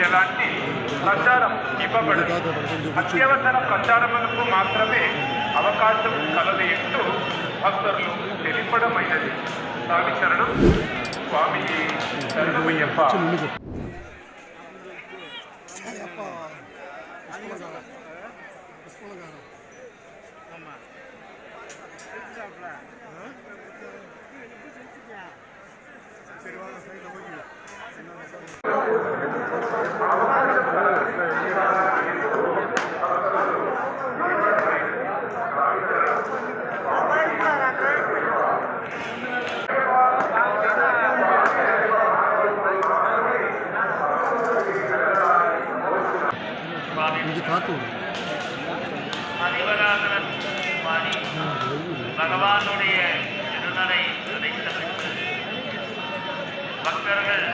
ఎలాంటి ప్రచారం ఇవ్వబడదు. అత్యవసర ప్రచారములకు మాత్రమే అవకాశం కలదు అంటూ భక్తులు తెలిపడమైనది. స్వామి శరణం. స్వామి శరణమయ్యప్ప. பகவானுடைய திருநடை பக்தர்கள்